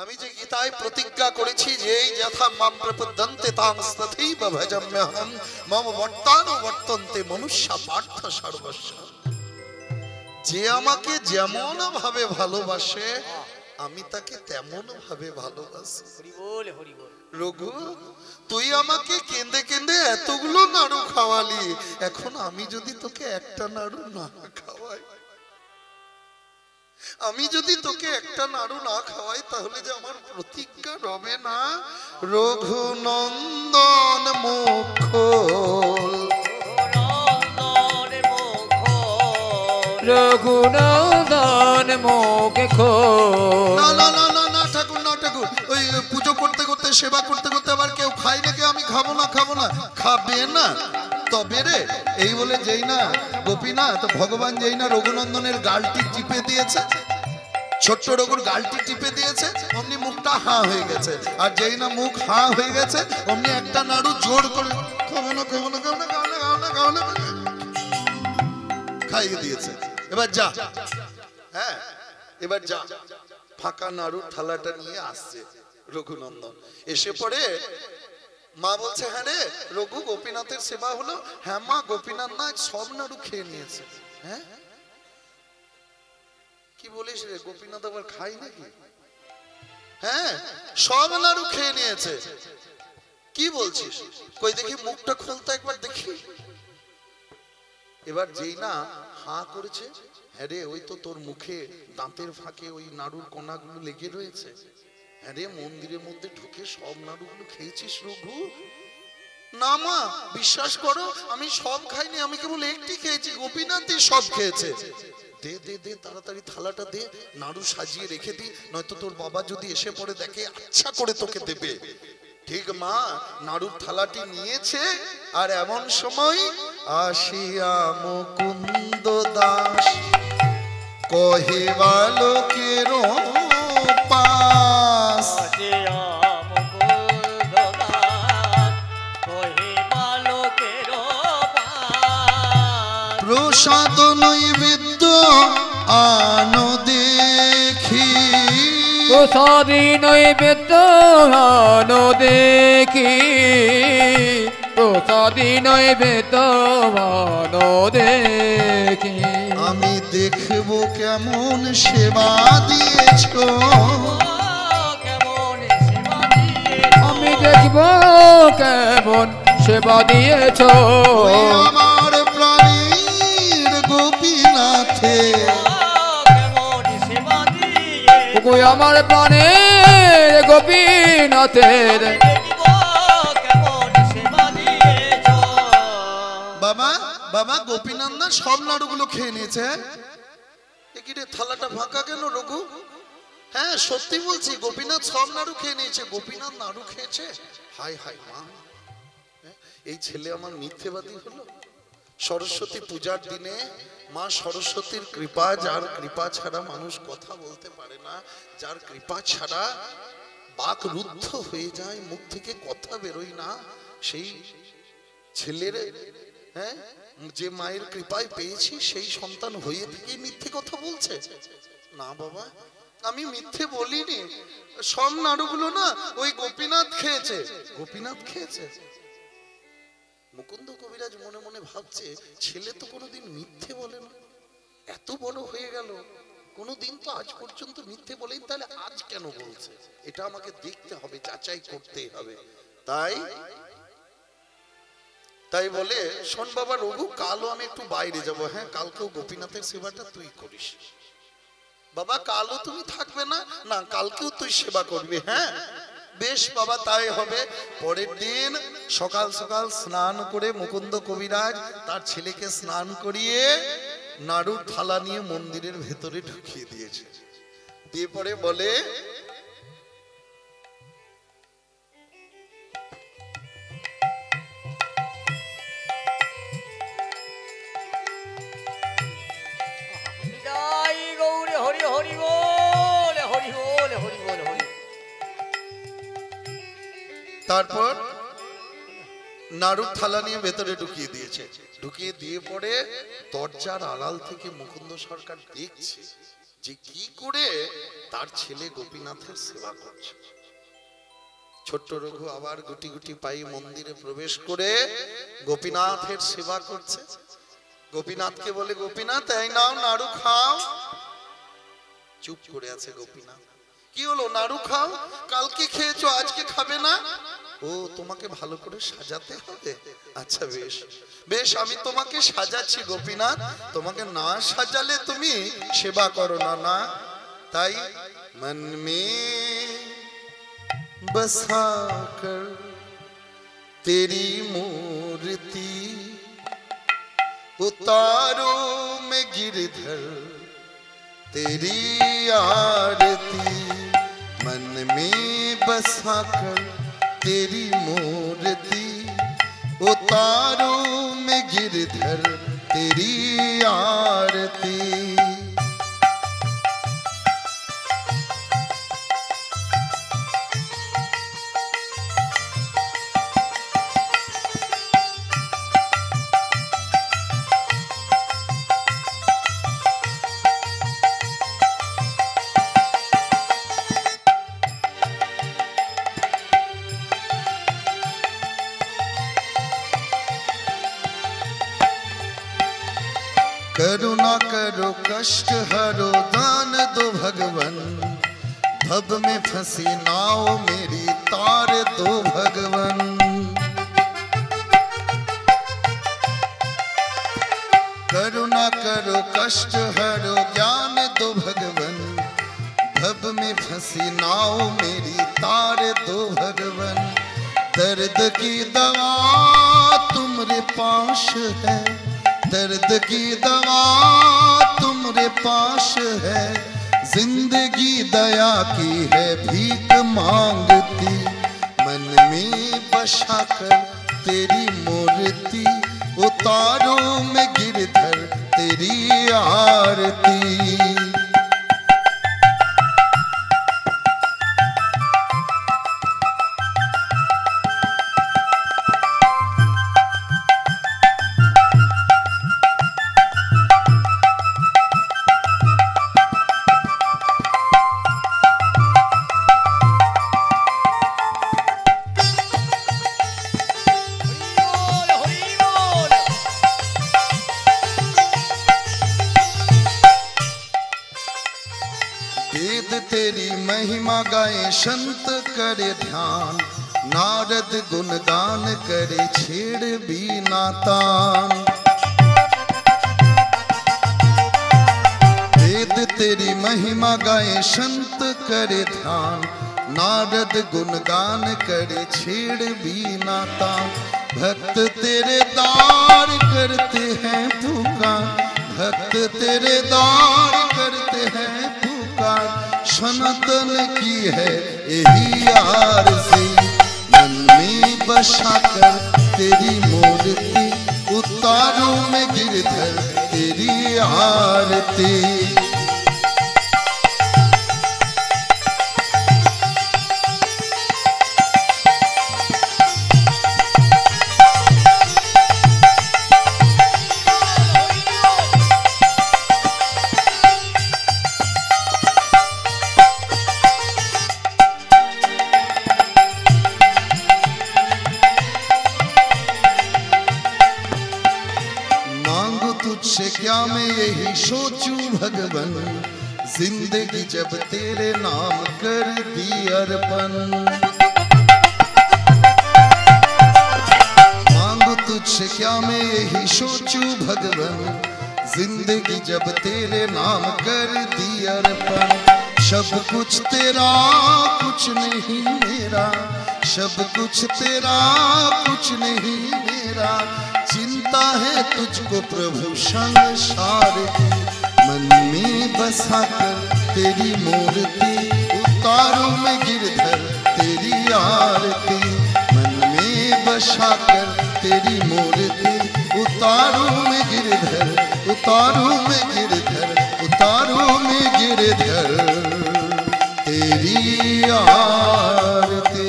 আমি যে গীতায় প্রতিজ্ঞা করেছি যে যথা মাম প্রপদ্যন্তে তাং তথৈব ভজাম্যহম মম বর্তানুবর্তন্তে মনুষ্যা পার্থ সর্বস্ব। যে আমাকে যেমন ভাবে ভালোবাসে আমি তাকে তেমন ভাবে ভালোবাসি। রঘু, তুই আমাকে কেঁদে কেঁদে এতগুলো নাড়ু খাওয়ালি, এখন আমি যদি তোকে একটা নাড়ু না খাওয়াই, আমি যদি তোকে একটা নাড়ু না খাওয়াই, তাহলে যে আমার প্রতিজ্ঞা রবে না। রঘুনন্দন মুখ খোল, রঘুনন্দন মুখ খোল। না না না না না ঠাকুর, না ঠাকুর, ওই পুজো করতে করতে সেবা করতে করতে আবার কেউ খাই নাকি আমি খাবো না, খাবো না, খাবে না তবে রে। এই বলে যেই না গোপীনাথ ভগবান যেই না রঘুনন্দনের গালটি টিপে দিয়েছে, ছোট্ট রঘুর গালটি টিপে দিয়েছে, অমনি মুখটা হাঁ হয়ে গেছে। আর যেই না মুখ হাঁ হয়ে গেছে অমনি একটা নাড়ু জোর করে খাবো না খাবো না খাবো না খাবো না খাবো না খাবো না খাইয়ে দিয়েছে। এবার যা, হ্যাঁ এবার যা। ফাঁকা নাড়ু থালাটা নিয়ে আসছে রঘুনন্দন। এসে পড়ে মা বলছে, হ্যাঁ রে রঘু, গোপীনাথের সেবা হলো? হ্যাঁ মা, গোপীনাথ না সব নাড়ু খেয়ে নিয়েছে। হ্যাঁ কি বলিস রে, গোপীনাথ আবার খাই নাকি? হ্যাঁ সব নাড়ু খেয়ে নিয়েছে। কি বলছিস? কই দেখি মুখটা খুলতে একবার দেখি। এবার যেই না হাঁ করেছে, হ্যাঁ রে ওই তো তোর মুখে দাঁতের ফাঁকে ওই নাড়ুর কণাগুলো লেগে রয়েছে। হ্যাঁ রে মন্দিরের মধ্যে ঢুকে সব নাড়ুগুলো খেয়েছিস রঘু? না মা, বিশ্বাস করো আমি সব খাইনি, আমি কেবল একটি খেয়েছি, গোপীনাথই সব খেয়েছে। দে দে দে তাড়াতাড়ি থালাটা দে, নাড়ু সাজিয়ে রেখে দি, নয়তো তোর বাবা যদি এসে পড়ে দেখে আচ্ছা করে তোকে দেবে। ঠিক মা নাড়ুর থালাটি নিয়েছে, আর এমন সময় আসিয়া মুকুন্দ দাস কহে বালকের পাশ, প্রসাদ নৈবেদ্য আনো দেখি, প্রসাদী নৈবেদ্য আনো দেখি, প্রসাদী নৈবেদ্য আনো দেখি। আমি দেখব কেমন সেবা দিয়েছ, আমি দেখব কেমন সেবা দিয়েছ। আমার প্রাণীর গোপীনাথে, আমার প্রাণের গোপীনাথের। বাবা বাবা, গোপীনাথ না সব নাড়ুগুলো খেয়ে নিয়েছে। কি রে থালাটা ফাঁকা কেন রঘু? হ্যাঁ সত্যি বলছি, গোপীনাথ সব নাড়ু খেয়ে নিয়েছে। গোপীনাথ নাড়ু খেয়েছে? হাই হাই মা, এই ছেলে আমার মিথ্যেবাদী হলো। সরস্বতী পূজার দিনে মা সরস্বতীর কৃপা, যার কৃপা ছাড়া মানুষ কথা বলতে পারে না, যার কৃপা ছাড়া বাক রুদ্ধ হয়ে যায়, মুখ থেকে কথা বেরোয় না, সেই ছেলের, হ্যাঁ যে মায়ের কৃপায় পেয়েছি সেই সন্তান হয়ে থেকে মিথ্যে কথা বলছে? না বাবা, আমি মিথ্যে বলিনি। সব নাড়ুগুলো না ওই গোপীনাথ খেয়েছে। গোপীনাথ খেয়েছে? মুকুন্দ কবিরাজ মনে মনে ভাবছে, ছেলে তো কোনোদিন মিথ্যে বলে না, এত বড় হয়ে গেল কোনোদিন তো আজ পর্যন্ত মিথ্যে বলেই, তাহলে আজ কেন বলছে? এটা আমাকে দেখতে হবে, যাচাই করতে হবে। তাই বলে, শোন বাবা রঘু, কালও আমি একটু বাইরে যাব। হ্যাঁ কালকেও গোপীনাথের সেবাটা তুই করিস। বাবা কালও তুমি থাকবে না? না কালকেও তুই সেবা করবি। হ্যাঁ বেশ বাবা তাই হবে। পরের দিন সকাল সকাল স্নান করে মুকুন্দ কবিরাজ তার ছেলেকে স্নান করিয়ে নাড়ুর থালা নিয়ে মন্দিরের ভেতরে ঢুকিয়ে দিয়েছে। দিয়ে পরে বলে, তারপর নাড়ুর থালা নিয়ে ভেতরে ঢুকিয়ে দিয়েছে। ঢুকিয়ে দিয়ে পরে দরজার আড়াল থেকে মুকুন্দ সরকার দেখছে যে কি করে তার ছেলে গোপীনাথের সেবা করছে। ছোট্ট রঘু আবার গুটি গুটি পাই মন্দিরে প্রবেশ করে গোপীনাথের সেবা করছে। গোপীনাথকে বলে, গোপীনাথ এই নাও নাড়ু খাও। চুপ করে আছে গোপীনাথ। কি হলো, নাড়ু খাও? কালকে খেয়েছো, আজকে খাবে না? ও, তোমাকে ভালো করে সাজাতে হবে। আচ্ছা বেশ বেশ, আমি তোমাকে সাজাচ্ছি গোপীনাথ। তোমাকে না সাজালে তুমি সেবা করো না। না, তাই মন মে बसाकर तेरी मूर्ति उतारो मैं गिरधर तेरी आरती। मन में बसाकर तेरी मूर्ति उतारो मैं गिरधर तेरी आरती। करुणा करो कष्ट हरो दान दो भगवन। भव में फंसी नाव मेरी तार दो भगवन। करुणा करो कष्ट हरो ज्ञान दो भगवन। भव में फंसी नाव मेरी तार दो भगवन। दर्द की दवा तुम्हारे पास है। दर्द की दवा तुम्हारे पास है। जिंदगी दया की है भीख मांगती। मन में बसा कर तेरी मूर्ति उतारो मैं गिरधर तेरी आरती। वेद तेरी महिमा गाए संत करे ध्यान। नारद गुणगान करे छेड़ बीना तान। वेद तेरी महिमा गाए संत करे ध्यान। नारद गुणगान करे छेड़ बीना तान। भक्त तेरे दार करते हैं पुकार। भक्त तेरे दार करते हैं पुकार। सनातन की है यही आरज़ू। मन में बसा कर तेरी मूर्ति उतारो मैं गिरधर तेरी आरती। तुझसे क्या मैं यही सोचूं भगवन। जिंदगी जब तेरे नाम कर दी अर्पण। मांगू तुझसे क्या मैं यही सोचूं भगवन। जिंदगी जब तेरे नाम कर दी अर्पण। सब कुछ तेरा कुछ नहीं मेरा। सब कुछ तेरा कुछ नहीं मेरा। चिंता है तुझको प्रभु संसार की। मन में बसा कर तेरी मूर्ति उतारो मैं गिरधर तेरी आरती। मन में बसा कर तेरी मूर्ति उतारो मैं गिरधर उतारो मैं गिरधर उतारो मैं गिरधर तेरी आरती।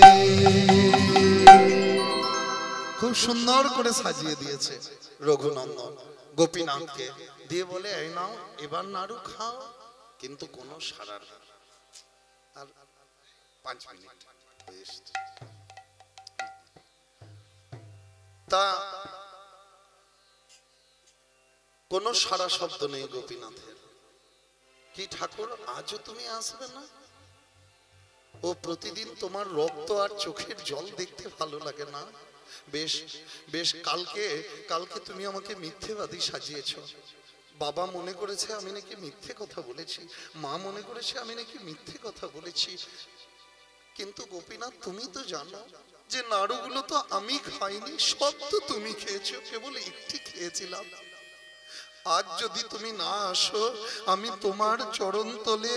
খুব সুন্দর করে সাজিয়ে দিয়েছে রঘুনন্দন গোপীনাথকে দিয়ে বলে, এই নাও এবার নাড়ু খাও। কিন্তু কোনো সাড়া নেই। আর 5 মিনিট হয়ে এসছে। তা কোনো সারা শব্দ নেই গোপীনাথের। কি ঠাকুর আজও তুমি আসবে না? ও প্রতিদিন তোমার রক্ত আর চোখের জল দেখতে ভালো লাগে না? বেশ বেশ, কালকে তুমি আমাকে মিথ্যেবাদী সাজিয়েছ। বাবা মনে করেছে আমি নাকি মিথ্যে কথা বলেছি, মা মনে করেছে আমি নাকি মিথ্যে কথা বলেছি। কিন্তু গোপীনাথ তুমি তো জানো যে নাড়ুগুলো তো আমি খাইনি, সব তো তুমি খেয়েছো, কেবল একটি খেয়েছিলাম। আজ যদি তুমি না আসো আমি তোমার চরণ তলে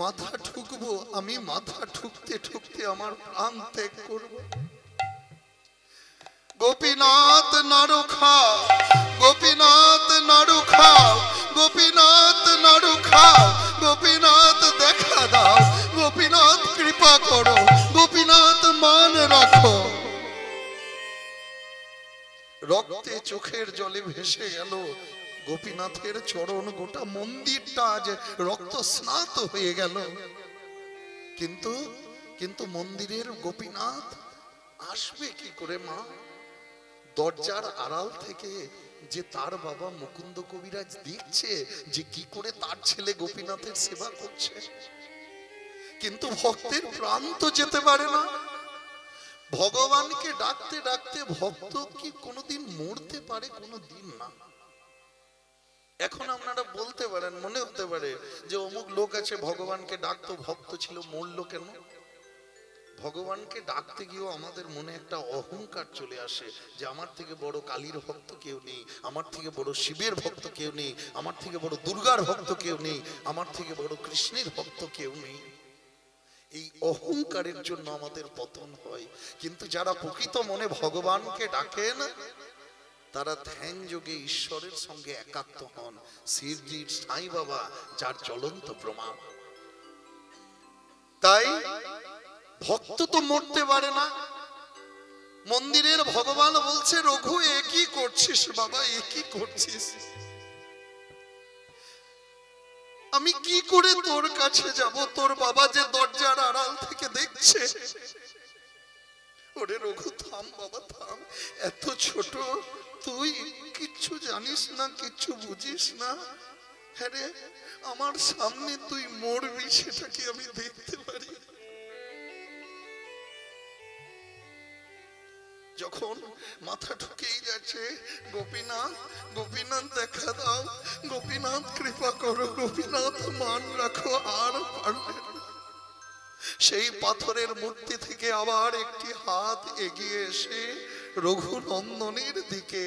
মাথা ঠুকবো, আমি মাথা ঠুকতে ঠুকতে আমার প্রাণ ত্যাগ করবো। গোপীনাথ নাড়ু খাও, গোপীনাথ নাড়ু খাও, গোপীনাথ নাড়ু খাও, গোপীনাথ দেখা দাও, গোপীনাথ কৃপা করো, গোপীনাথ মান রাখো। রক্তে চোখের জলে ভেসে গেল গোপীনাথের চরণ, গোটা মন্দিরটা আজ রক্ত স্নাত হয়ে গেল। কিন্তু মন্দিরের গোপীনাথ আসবে কি করে মা? দরজার আড়াল থেকে যে তার বাবা মুকুন্দ কবিরাজ দেখছে যে কি করে তার ছেলে গোপীনাথের সেবা করছে, কিন্তু ভক্তের প্রাণ তো যেতে পারে না। ভগবানকে ডাকতে ডাকতে ভক্ত কি কোনোদিন মরতে পারে? কোনোদিন না। এখন আপনারা বলতে পারেন, মনে হতে পারে যে অমুক লোক আছে ভগবানকে ডাকতো, ভক্ত ছিল, মরলো কেন? ভগবানকে ডাকতে গিয়েও আমাদের মনে একটা অহংকার চলে আসে যে আমার থেকে বড় কালীর ভক্ত কেউ নেই, আমার থেকে বড় শিবের ভক্ত কেউ নেই, আমার থেকে বড় দুর্গার ভক্ত কেউ নেই, আমার থেকে বড় কৃষ্ণের ভক্ত কেউ নেই। এই অহংকারের জন্য আমাদের পতন হয়। কিন্তু যারা প্রকৃত মনে ভগবানকে ডাকেন তারা ধ্যান যোগে ঈশ্বরের সঙ্গে একাত্ম হন। শিরজির সাই বাবা যার জ্বলন্ত প্রমাণ। তাই ভক্ত তো মরতে পারে না। মন্দিরের ভগবান বলছে রঘু এ কি করছিস বাবা, এ কি করছিস? আমি কি করে তোর কাছে যাব? তোর বাবা যে দরজার আড়াল থেকে দেখছে। ওরে রঘু থাম বাবা থাম, এত ছোট তুই, কিচ্ছু জানিস না, কিচ্ছু বুঝিস না। হ্যাঁ রে, আমার সামনে তুই মরবি সেটা কি আমি দেখতে পারি? যখন মাথা ঢুকেই যাচ্ছে, গোপীনাথ গোপীনাথ দেখা দাও, গোপীনাথ কৃপা করো, গোপীনাথ মান রাখো। আর পারবে না। সেই পাথরের মূর্তি থেকে আবার একটি হাত এগিয়ে এসে রঘুনন্দনের দিকে,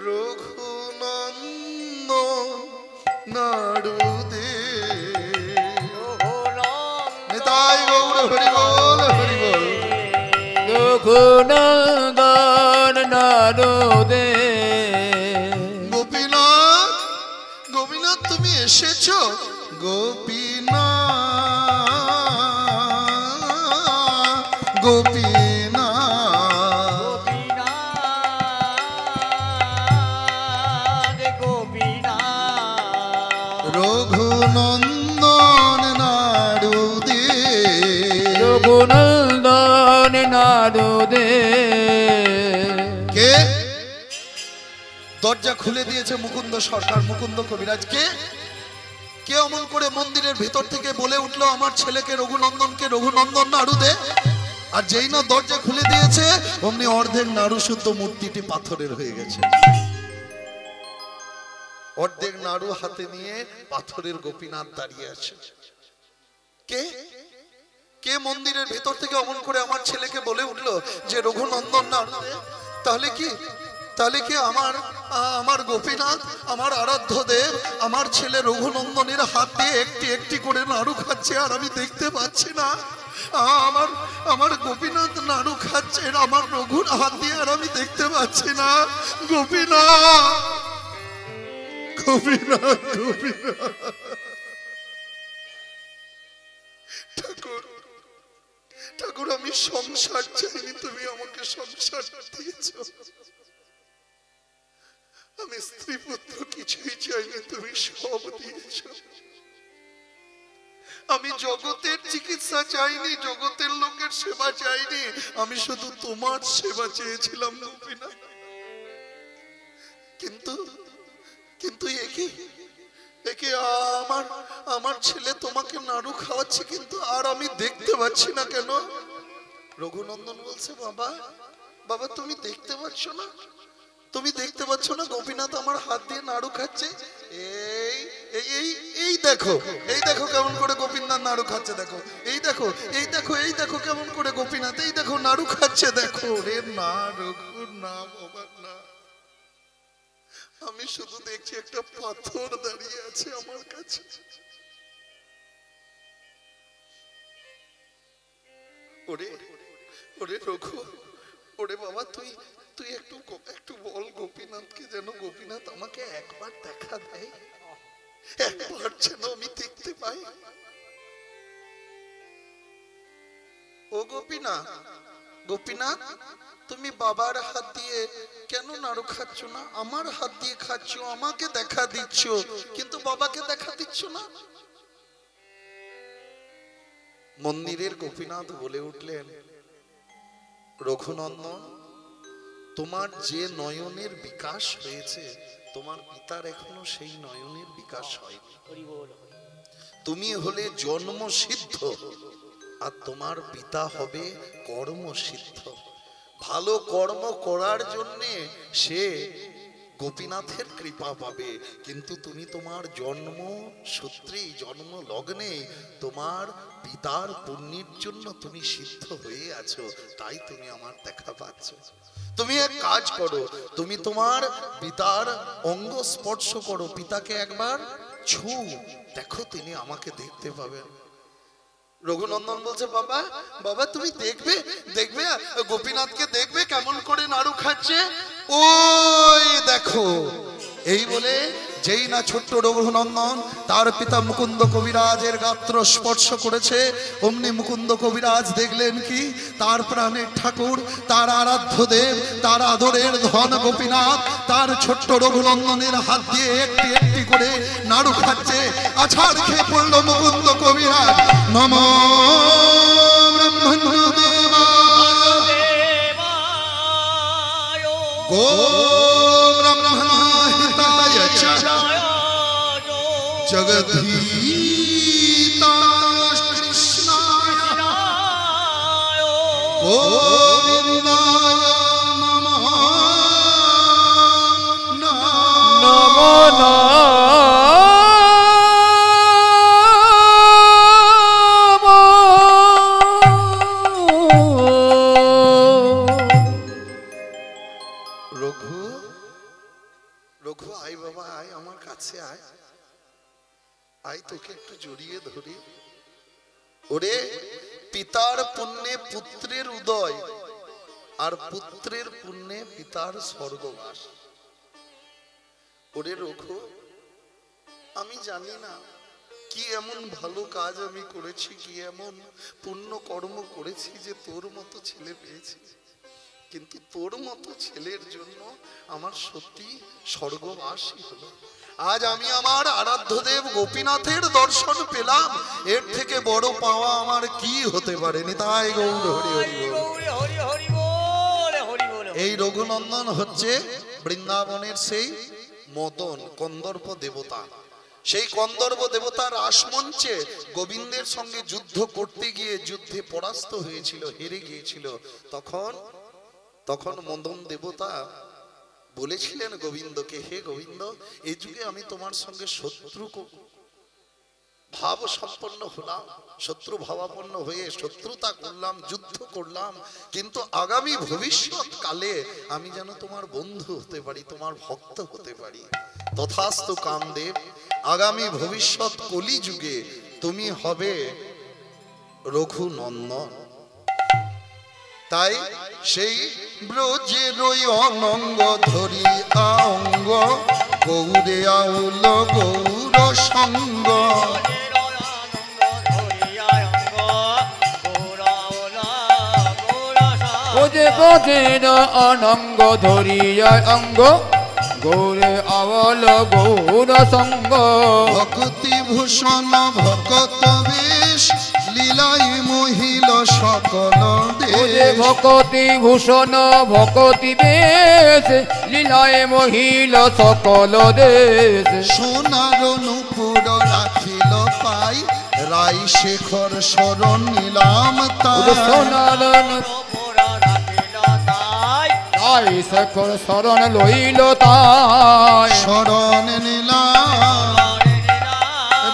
রঘুনন্দন নাড়ু দে, নিতাই গৌর হরি বল হরি বল। রঘুনন্দন নাড়ু দে। গোপীনাথ গোপীনাথ তুমি এসেছো? গোপীনাথ গোপীনাথ গোপীনাথ রঘুনন্দন নাড়ু দে, রঘুনন্দন নাড়ু দে। কে? দরজা খুলে দিয়েছে মুকুন্দ সরকার, মুকুন্দ কবিরাজ। কে কে অমন করে মন্দিরের ভিতর থেকে বলে উঠলো আমার ছেলেকে রঘুনন্দনকে রঘুনন্দন নাড়ু দে? আর যেই না দরজা খুলে দিয়েছে অমনি অর্ধেক নাড়ু শুদ্ধ মূর্তিটি পাথরের হয়ে গেছে। অর্ধেক নাড়ু হাতে নিয়ে পাথরের গোপীনাথ দাঁড়িয়ে আছে। কে কে মন্দিরের ভেতর থেকে অমন করে আমার ছেলেকে বলে উঠলো যে রঘুনন্দন নাড়ু দে? তাহলে কি আমার গোপীনাথ, আমার আরাধ্য দেব, আমার ছেলে রঘুনন্দনের হাতে একটি একটি করে নাড়ু খাচ্ছে আর আমি দেখতে পাচ্ছি না? আমার গোপীনাথ নাড়ু খাচ্ছে আমার রঘুর হাত দিয়ে আর আমি দেখতে পাচ্ছি না। গোপীনাথ গোপীনাথ গোপীনাথ। ঠাকুর ঠাকুর আমি সংসার চাইনি, তুমি আমাকে সংসার দিয়েছ। আমি স্ত্রী পুত্র কিছুই চাইনি, তুমি সব দিয়েছ। আমি জগতের চিকিৎসা চাইনি, জগতের লোকের সেবা চাইনি, আমি শুধু তোমার সেবা চেয়েছিলাম গোপীনাথ। কিন্তু কিন্তু একে আমার ছেলে তোমাকে নাড়ু খাওয়াচ্ছে, কিন্তু আর আমি দেখতে পাচ্ছি না কেন? রঘুনন্দন বলছে, বাবা বাবা তুমি দেখতে পাচ্ছ না? তুমি দেখতে পাচ্ছ না গোপীনাথ আমার হাত দিয়ে নাড়ু খাচ্ছে? এই এই এই দেখো, এই দেখো কেমন করে গোপীনাথ নাড়ু খাচ্ছে, দেখো এই দেখো, এই দেখো, এই দেখো কেমন করে গোপীনাথ, এই দেখো নাড়ু খাচ্ছে, দেখো। রে না রঘু, না বাবা না, আমি শুধু দেখছি একটা পাথর দাঁড়িয়ে আছে আমার কাছে। ওরে ওরে রঘু, ওরে বাবা তুই একটু বল গোপীনাথকে যেন গোপীনাথ আমাকে একবার দেখা দেয়, একবার যেন আমি দেখতে পাই। ও গোপীনাথ, গোপীনাথ তুমি বাবার হাত দিয়ে কেন নাড়ু খাচ্ছ না? আমার হাত দিয়ে খাচ্ছ, আমাকে দেখা দিচ্ছ, কিন্তু বাবাকে দেখা দিচ্ছ না। মন্দিরের গোপীনাথ বলে উঠলেন, রঘুনন্দন তোমার যে নয়নের বিকাশ হয়েছে, তোমার পিতার এখনো সেই নয়নের বিকাশ হয়নি। তুমি হলে জন্ম সিদ্ধ, আর তোমার পিতা হবে কর্ম সিদ্ধ। ভালো কর্ম করার জন্যে সে গোপীনাথের কৃপা পাবে, কিন্তু তুমি তোমার জন্ম সূত্রেই, জন্ম লগ্নে তোমার পিতার পুণ্যের জন্য তুমি সিদ্ধ হয়ে আছো, তাই তুমি আমার দেখা পাচ্ছ। তুমি এক কাজ করো, তুমি তোমার পিতার অঙ্গ স্পর্শ করো, পিতাকে একবার ছু দেখো, তিনি আমাকে দেখতে পাবেন। রঘুনন্দন বলছে, বাবা বাবা তুমি দেখবে, দেখবে গোপীনাথকে দেখবে কেমন করে নাড়ু খাচ্ছে, ওই দেখো। এই বলে যেই না ছোট্ট রঘুনন্দন তার পিতা মুকুন্দ কবিরাজের গাত্র স্পর্শ করেছে, অমনি মুকুন্দ কবিরাজ দেখলেন কি, তার প্রাণের ঠাকুর, তার আরাধ্য দেব, তার আদরের ধন গোপীনাথ তার ছোট্ট রঘুনন্দনের হাত দিয়ে একটি একটি করে নাড়ু খাচ্ছে। আছাড় খেয়ে পড়ল মুকুন্দ কবিরাজ। নম ব্রহ্মণদেবায় গো ব্রহ্মণহিতায় চ জগদ্ধিতায় কৃষ্ণায় গোবিন্দায় নমঃ নমো নমো। রঘু, রঘু আয় বাবা আয়, আমার কাছে আয়, আয় তোকে একটু জড়িয়ে ধরি। ওরে পিতার পুণ্যে পুত্রের উদয়, আর পুত্রের পুণ্যে পিতার স্বর্গবাস। ওরে রঘু, আমি জানি না কি এমন ভালো কাজ আমি করেছি, কি এমন পুণ্য কর্ম করেছি যে তোর মতো ছেলে পেয়েছি, কিন্তু তোর মতো ছেলের জন্য আমার সত্যি স্বর্গবাসী হলো। আজ আমি আমার আরাধ্য দেব গোপীনাথের দর্শন পেলাম, এর থেকে বড় পাওয়া আমার কি হতে পারে? নিতাই গৌর হরি হরি। এই রঘুনন্দন হচ্ছে বৃন্দাবনের সেই মদন কন্দর্প দেবতা। সেই কন্দর্প দেবতার রাসমঞ্চে গোবিন্দের সঙ্গে যুদ্ধ করতে গিয়ে যুদ্ধে পরাস্ত হয়েছিল, হেরে গিয়েছিল। তখন মদন দেবতা বলেছিলেন গোবিন্দকে, হে গোবিন্দ, এই যুগে আমি তোমার সঙ্গে শত্রু ভাব সম্পন্ন হলাম, শত্রু ভাবাপন্ন হয়ে শত্রুতা করলাম, যুদ্ধ করলাম, কিন্তু আগামী ভবিষ্যৎ কালে আমি যেন তোমার বন্ধু হতে পারি, তোমার ভক্ত হতে পারি। তথাস্তু কামদেব, আগামী ভবিষ্যৎ কলি যুগে তুমি হবে রঘুনন্দন। তাই সেই ব্রজের অনঙ্গ ধরি অঙ্গ গৌরে আউল গৌর সঙ্গ, ব্রজে ব্রজের অনঙ্গ ধরিয়া অঙ্গ গৌরে আবল গৌর সঙ্গ ভক্তি ভূষণ ভকত বেশ লীলাই মহিল সকল ওরে দেশ ভকতি ভূষণ ভকতি বেশ লীলায় মহিল সকল দেশ সোনার নূপুর রাখিল পাই রাই শেখর শরণ নিলাম ওরে তাই সোনার তাই শেখর শরণ লইল তাই শরণ নিলাম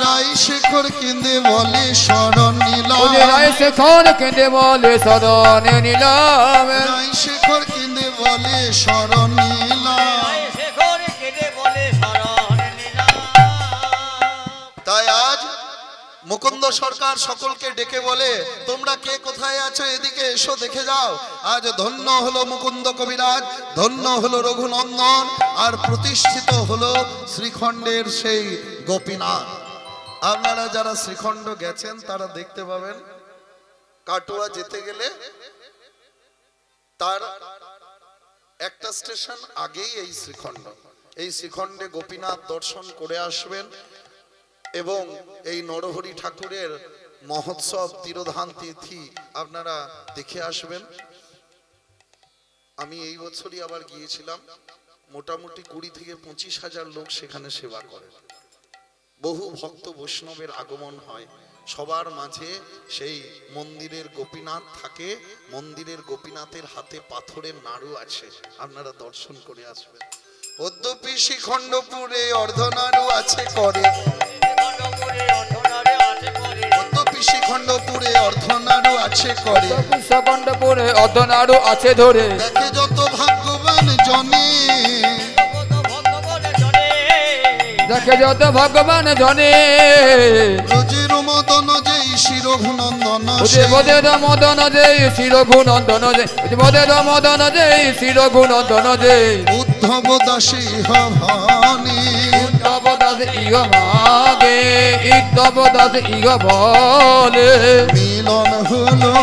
রাই শেখর কেঁদে বলে শরণ নিলাম ওরে রায় শেখর কেঁদে বলে শরণ নিলাম রাই শেখর কেঁদে বলে শরণ নিলাম তাই আজ মুকুন্দ সরকার সকলকে ডেকে বলে তোমরা কে কোথায় আছো এদিকে এসো দেখে যাও আজ ধন্য হলো মুকুন্দ কবিরাজ ধন্য হলো রঘুনন্দন আর প্রতিষ্ঠিত হলো শ্রীখণ্ডের সেই গোপীনাথ আপনারা যারা শ্রীখণ্ড গেছেন তারা দেখতে পাবেন কাটোয়া যেতে গেলে তার একটা স্টেশন আগেই এই শ্রীখণ্ড এই শ্রীখণ্ডে গোপীনাথ দর্শন করে আসবেন এবং এই নরহরি ঠাকুরের মহোৎসব তিরোধান তিথি আপনারা দেখে আসবেন আমি এই বছরই আবার গিয়েছিলাম মোটামুটি 20 থেকে 25,000 লোক সেখানে সেবা করে বহু ভক্ত বৈষ্ণবের আগমন হয় সবার মাঝে সেই মন্দিরের গোপীনাথ থাকে মন্দিরের গোপীনাথের হাতে পাথরের নাড়ু আছে আপনারা দর্শন করে আসবেন অদ্যপি শ্রীখণ্ডপুরে অর্ধনাড়ু আছে করে শ্রীখণ্ডপুরে অর্ধনাড়ু আছে করে শ্রীখণ্ডপুরে অর্ধনাড়ু আছে ধরে দেখে যত ভাগ্যবান জনে দেখে যত ভগবান জনে রোজের মদন যেই শিরঘুনন্দন বোধের মদন যে শিরঘুনন্দন যে বোধের মদন যে শিরঘুনন্দন যে উদ্ধব দাসী হবানী উদ্ধব দাস ইহ মাগে উদ্ধব দাস ইহ বলে মিলন হলো